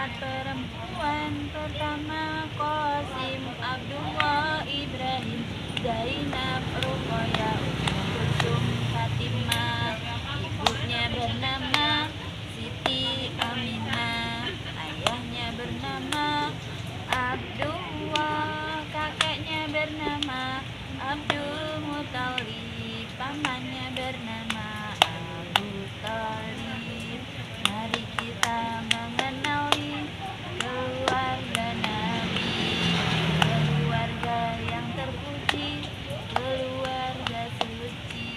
Empat perempuan pertama Qasim, Abdullah, Ibrahim, Zainab, Ruqayyah, Kulsum, Fatimah. Ibunya bernama Siti Aminah, ayahnya bernama Abdullah, kakeknya bernama Abdul Muthalib, pamannya bernama Abu Thalib. Mari kita mengenali keluarga Nabi, keluarga yang terpuji, keluarga suci.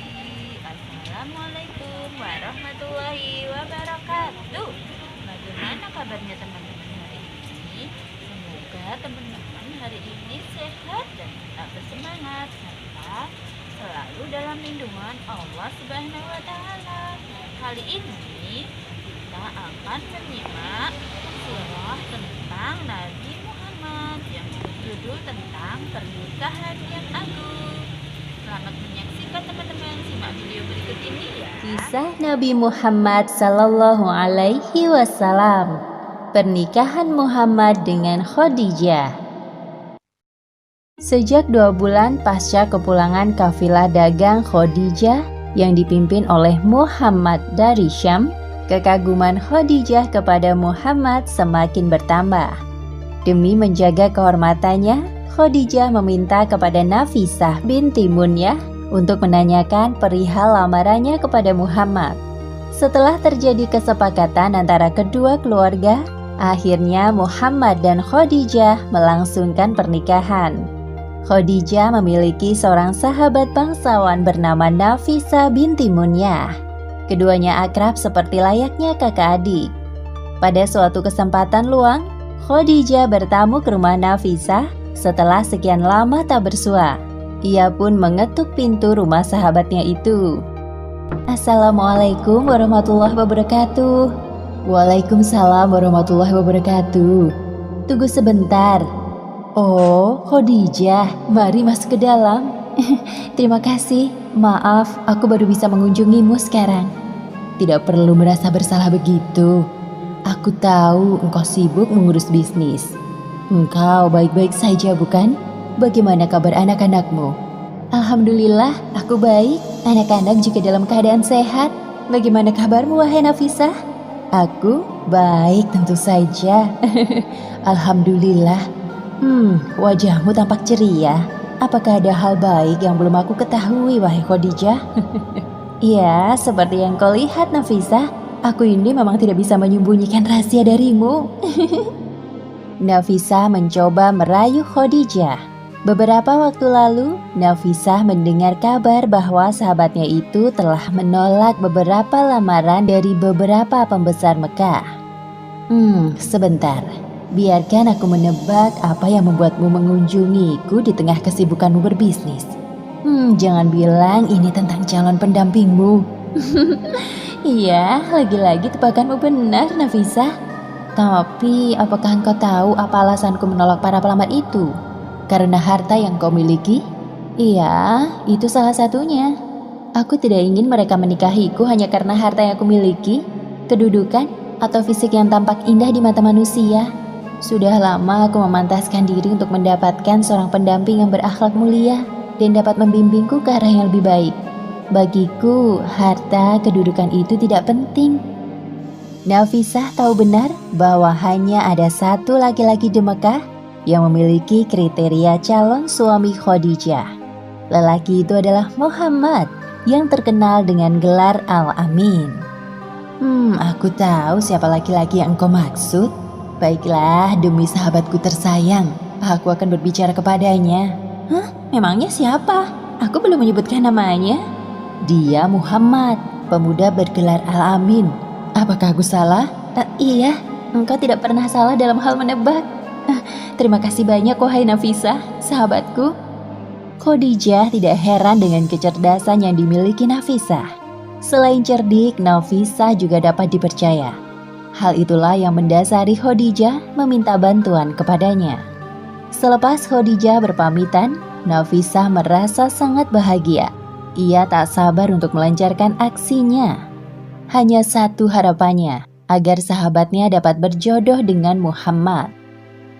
Assalamualaikum warahmatullahi wabarakatuh. Bagaimana kabarnya teman-teman hari ini? Semoga teman-teman hari ini sehat dan tetap bersemangat serta selalu dalam lindungan Allah Subhanahu wa taala. Kali ini kita akan menyimak sirah tentang Nabi Muhammad yang berjudul tentang pernikahan yang agung. Selamat menyaksikan teman-teman, simak video berikut ini ya. Kisah Nabi Muhammad Sallallahu Alaihi Wasallam. Pernikahan Muhammad dengan Khadijah. Sejak 2 bulan pasca kepulangan kafilah dagang Khadijah yang dipimpin oleh Muhammad dari Syam, kekaguman Khadijah kepada Muhammad semakin bertambah. Demi menjaga kehormatannya, Khadijah meminta kepada Nafisah binti Munyah untuk menanyakan perihal lamarannya kepada Muhammad. Setelah terjadi kesepakatan antara kedua keluarga, akhirnya Muhammad dan Khadijah melangsungkan pernikahan. Khadijah memiliki seorang sahabat bangsawan bernama Nafisah binti Munyah. Keduanya akrab seperti layaknya kakak adik. Pada suatu kesempatan luang, Khadijah bertamu ke rumah Nafisah setelah sekian lama tak bersua. Ia pun mengetuk pintu rumah sahabatnya itu. Assalamualaikum warahmatullahi wabarakatuh. Waalaikumsalam warahmatullahi wabarakatuh. Tunggu sebentar. Oh, Khadijah, mari masuk ke dalam. Terima kasih. Maaf, aku baru bisa mengunjungimu sekarang. Tidak perlu merasa bersalah begitu. Aku tahu engkau sibuk mengurus bisnis. Engkau baik-baik saja, bukan? Bagaimana kabar anak-anakmu? Alhamdulillah, aku baik. Anak-anak juga dalam keadaan sehat. Bagaimana kabarmu, wahai Nafisah? Aku baik tentu saja. Alhamdulillah. Wajahmu tampak ceria. Apakah ada hal baik yang belum aku ketahui, wahai Khadijah? Iya, seperti yang kau lihat, Nafisah. Aku ini memang tidak bisa menyembunyikan rahasia darimu. Nafisah mencoba merayu Khadijah. Beberapa waktu lalu, Nafisah mendengar kabar bahwa sahabatnya itu telah menolak beberapa lamaran dari beberapa pembesar Mekah. Sebentar. Biarkan aku menebak apa yang membuatmu mengunjungiku di tengah kesibukanmu berbisnis. Jangan bilang ini tentang calon pendampingmu. Iya, lagi-lagi tebakanmu benar, Nafisah. Tapi, apakah engkau tahu apa alasanku menolak para pelamar itu? Karena harta yang kau miliki? Iya, itu salah satunya. Aku tidak ingin mereka menikahiku hanya karena harta yang aku miliki, kedudukan, atau fisik yang tampak indah di mata manusia. Sudah lama aku memantaskan diri untuk mendapatkan seorang pendamping yang berakhlak mulia dan dapat membimbingku ke arah yang lebih baik. Bagiku, harta kedudukan itu tidak penting. Nafisah tahu benar bahwa hanya ada satu laki-laki di Mekah yang memiliki kriteria calon suami Khadijah. Lelaki itu adalah Muhammad yang terkenal dengan gelar Al-Amin. Aku tahu siapa laki-laki yang engkau maksud. Baiklah, demi sahabatku tersayang, aku akan berbicara kepadanya. Memangnya siapa? Aku belum menyebutkan namanya. Dia Muhammad, pemuda bergelar Al-Amin. Apakah aku salah? Iya, engkau tidak pernah salah dalam hal menebak. Terima kasih banyak, wahai Nafisah, sahabatku. Khadijah tidak heran dengan kecerdasan yang dimiliki Nafisah. Selain cerdik, Nafisah juga dapat dipercaya. Hal itulah yang mendasari Khadijah meminta bantuan kepadanya. Selepas Khadijah berpamitan, Nafisah merasa sangat bahagia. Ia tak sabar untuk melancarkan aksinya. Hanya satu harapannya, agar sahabatnya dapat berjodoh dengan Muhammad.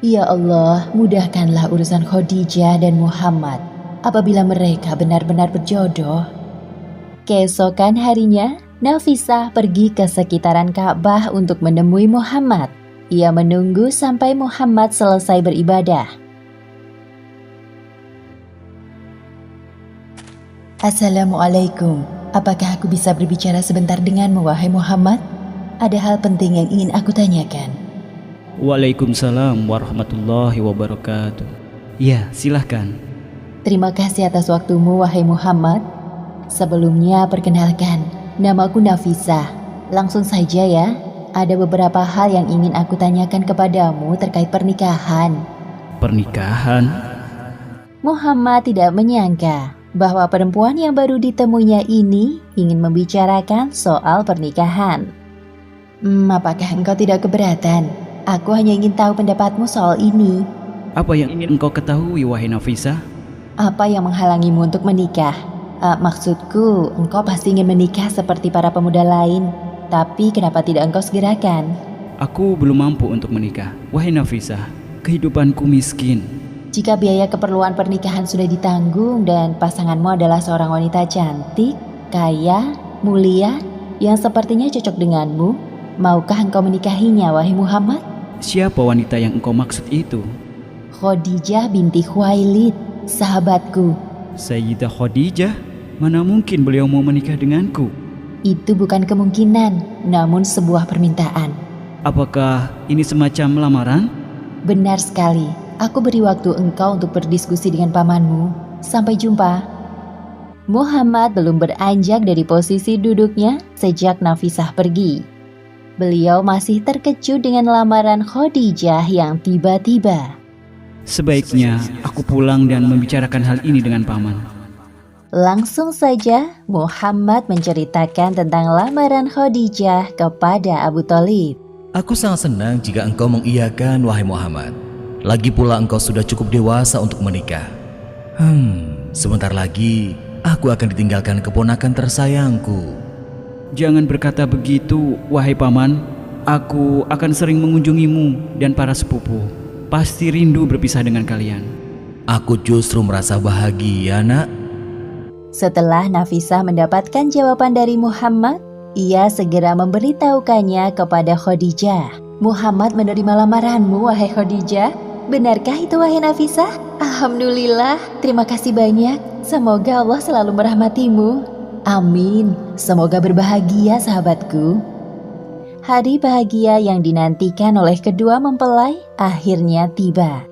Ya Allah, mudahkanlah urusan Khadijah dan Muhammad apabila mereka benar-benar berjodoh. Keesokan harinya, Nafisah pergi ke sekitaran Ka'bah untuk menemui Muhammad. Ia menunggu sampai Muhammad selesai beribadah. Assalamualaikum. Apakah aku bisa berbicara sebentar denganmu, wahai Muhammad? Ada hal penting yang ingin aku tanyakan. Waalaikumsalam warahmatullahi wabarakatuh. Ya, silahkan. Terima kasih atas waktumu, wahai Muhammad. Sebelumnya, perkenalkan, namaku Nafisah. Langsung saja ya, ada beberapa hal yang ingin aku tanyakan kepadamu terkait pernikahan. Pernikahan? Muhammad tidak menyangka bahwa perempuan yang baru ditemuinya ini ingin membicarakan soal pernikahan. Apakah engkau tidak keberatan? Aku hanya ingin tahu pendapatmu soal ini. Apa yang ingin engkau ketahui, wahai Nafisah? Apa yang menghalangimu untuk menikah? Maksudku, engkau pasti ingin menikah seperti para pemuda lain. Tapi kenapa tidak engkau segerakan? Aku belum mampu untuk menikah, wahai Nafisah. Kehidupanku miskin. Jika biaya keperluan pernikahan sudah ditanggung dan pasanganmu adalah seorang wanita cantik, kaya, mulia, yang sepertinya cocok denganmu, maukah engkau menikahinya, wahai Muhammad? Siapa wanita yang engkau maksud itu? Khadijah binti Khuwailid, sahabatku. Sayyidah Khadijah? Mana mungkin beliau mau menikah denganku? Itu bukan kemungkinan, namun sebuah permintaan. Apakah ini semacam lamaran? Benar sekali. Aku beri waktu engkau untuk berdiskusi dengan pamanmu. Sampai jumpa. Muhammad belum beranjak dari posisi duduknya sejak Nafisah pergi. Beliau masih terkejut dengan lamaran Khadijah yang tiba-tiba. Sebaiknya aku pulang dan membicarakan hal ini dengan paman. Langsung saja Muhammad menceritakan tentang lamaran Khadijah kepada Abu Thalib. Aku sangat senang jika engkau mengiyakan, wahai Muhammad. Lagi pula engkau sudah cukup dewasa untuk menikah. Sebentar lagi aku akan ditinggalkan keponakan tersayangku. Jangan berkata begitu, wahai paman. Aku akan sering mengunjungimu dan para sepupu. Pasti rindu berpisah dengan kalian. Aku justru merasa bahagia, nak. Setelah Nafisah mendapatkan jawaban dari Muhammad, ia segera memberitahukannya kepada Khadijah. Muhammad menerima lamaranmu, wahai Khadijah. Benarkah itu, wahai Nafisah? Alhamdulillah, terima kasih banyak. Semoga Allah selalu merahmatimu. Amin. Semoga berbahagia, sahabatku. Hari bahagia yang dinantikan oleh kedua mempelai akhirnya tiba.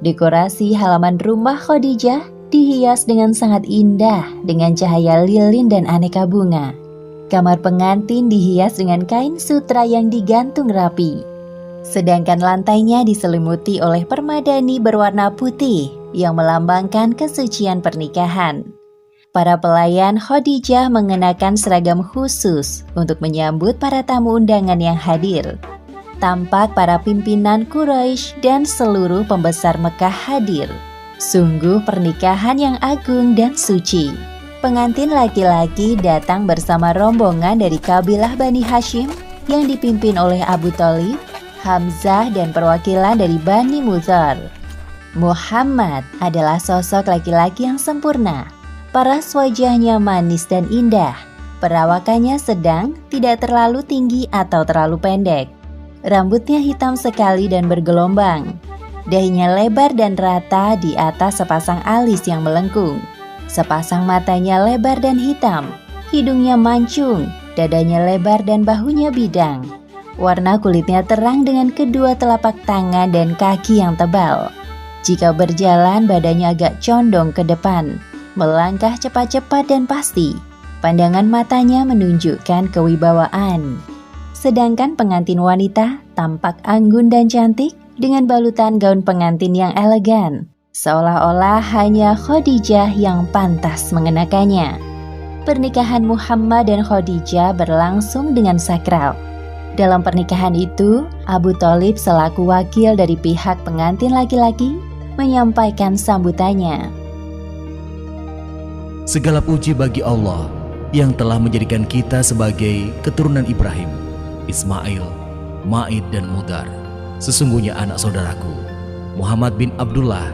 Dekorasi halaman rumah Khadijah dihias dengan sangat indah dengan cahaya lilin dan aneka bunga. Kamar pengantin dihias dengan kain sutra yang digantung rapi. Sedangkan lantainya diselimuti oleh permadani berwarna putih yang melambangkan kesucian pernikahan. Para pelayan Khadijah mengenakan seragam khusus untuk menyambut para tamu undangan yang hadir. Tampak para pimpinan Quraisy dan seluruh pembesar Mekah hadir. Sungguh pernikahan yang agung dan suci. Pengantin laki-laki datang bersama rombongan dari kabilah Bani Hashim yang dipimpin oleh Abu Thalib, Hamzah, dan perwakilan dari Bani Mudhar. Muhammad adalah sosok laki-laki yang sempurna. Paras wajahnya manis dan indah. Perawakannya sedang, tidak terlalu tinggi atau terlalu pendek. Rambutnya hitam sekali dan bergelombang. Dahinya lebar dan rata di atas sepasang alis yang melengkung. Sepasang matanya lebar dan hitam. Hidungnya mancung, dadanya lebar dan bahunya bidang. Warna kulitnya terang dengan kedua telapak tangan dan kaki yang tebal. Jika berjalan, badannya agak condong ke depan. Melangkah cepat-cepat dan pasti. Pandangan matanya menunjukkan kewibawaan. Sedangkan pengantin wanita tampak anggun dan cantik dengan balutan gaun pengantin yang elegan. Seolah-olah hanya Khadijah yang pantas mengenakannya. Pernikahan Muhammad dan Khadijah berlangsung dengan sakral. Dalam pernikahan itu, Abu Thalib selaku wakil dari pihak pengantin laki-laki menyampaikan sambutannya. Segala puji bagi Allah yang telah menjadikan kita sebagai keturunan Ibrahim. Ismail, Maid dan Mudar. Sesungguhnya anak saudaraku, Muhammad bin Abdullah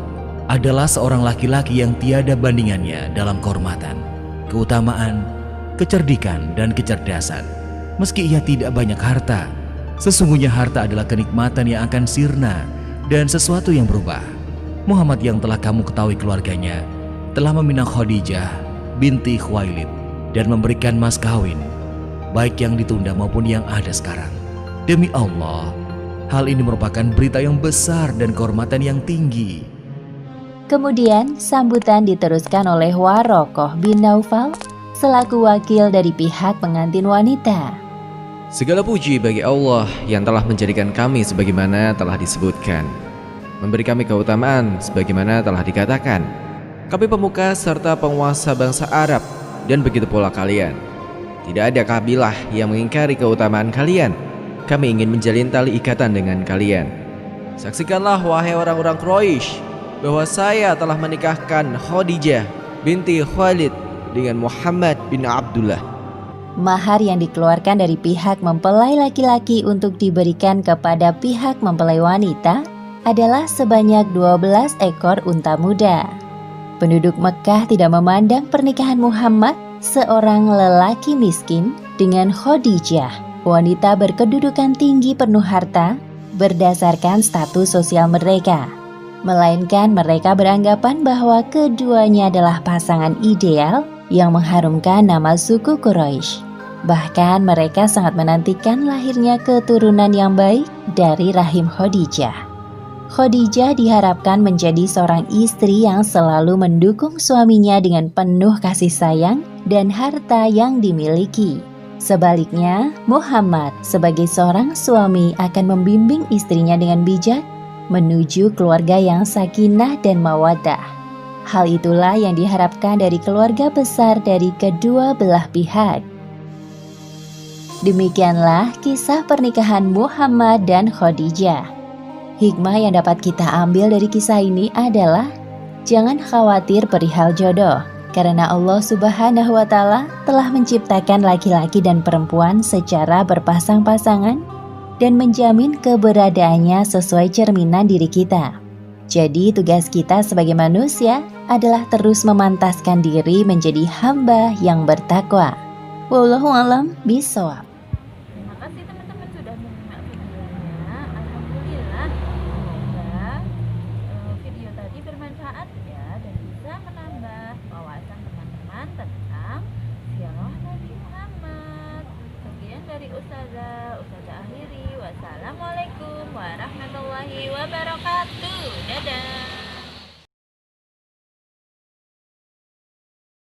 adalah seorang laki-laki yang tiada bandingannya dalam kehormatan, keutamaan, kecerdikan, dan kecerdasan. Meski ia tidak banyak harta, sesungguhnya harta adalah kenikmatan yang akan sirna dan sesuatu yang berubah. Muhammad yang telah kamu ketahui keluarganya telah meminang Khadijah binti Khuwailid dan memberikan mas kawin, baik yang ditunda maupun yang ada sekarang. Demi Allah, hal ini merupakan berita yang besar dan kehormatan yang tinggi. Kemudian sambutan diteruskan oleh Warokoh bin Naufal selaku wakil dari pihak pengantin wanita. Segala puji bagi Allah yang telah menjadikan kami sebagaimana telah disebutkan, memberi kami keutamaan sebagaimana telah dikatakan. Kami pemuka serta penguasa bangsa Arab, dan begitu pula kalian. Tidak ada kabilah yang mengingkari keutamaan kalian. Kami ingin menjalin tali ikatan dengan kalian. Saksikanlah wahai orang-orang Quraisy bahwa saya telah menikahkan Khadijah binti Khuwailid dengan Muhammad bin Abdullah. Mahar yang dikeluarkan dari pihak mempelai laki-laki untuk diberikan kepada pihak mempelai wanita adalah sebanyak 12 ekor unta muda. Penduduk Mekah tidak memandang pernikahan Muhammad, seorang lelaki miskin, dengan Khadijah, wanita berkedudukan tinggi penuh harta, berdasarkan status sosial mereka. Melainkan mereka beranggapan bahwa keduanya adalah pasangan ideal yang mengharumkan nama suku Quraisy. Bahkan mereka sangat menantikan lahirnya keturunan yang baik dari rahim Khadijah. Khadijah diharapkan menjadi seorang istri yang selalu mendukung suaminya dengan penuh kasih sayang dan harta yang dimiliki. Sebaliknya, Muhammad sebagai seorang suami akan membimbing istrinya dengan bijak menuju keluarga yang sakinah dan mawaddah. Hal itulah yang diharapkan dari keluarga besar dari kedua belah pihak. Demikianlah kisah pernikahan Muhammad dan Khadijah. Hikmah yang dapat kita ambil dari kisah ini adalah jangan khawatir perihal jodoh, karena Allah Subhanahu wa Ta'ala telah menciptakan laki-laki dan perempuan secara berpasang-pasangan dan menjamin keberadaannya sesuai cerminan diri kita. Jadi tugas kita sebagai manusia adalah terus memantaskan diri menjadi hamba yang bertakwa. Wallahu a'lam bishawab. Terima kasih teman-teman sudah menyimak videonya. Alhamdulillah, semoga video tadi bermanfaat ya dan bisa menambah wawasan teman-teman tentang siarah Nabi Muhammad. Sekian dari Ustazah Ahiri. Wassalamualaikum warahmatullahi wabarakatuh.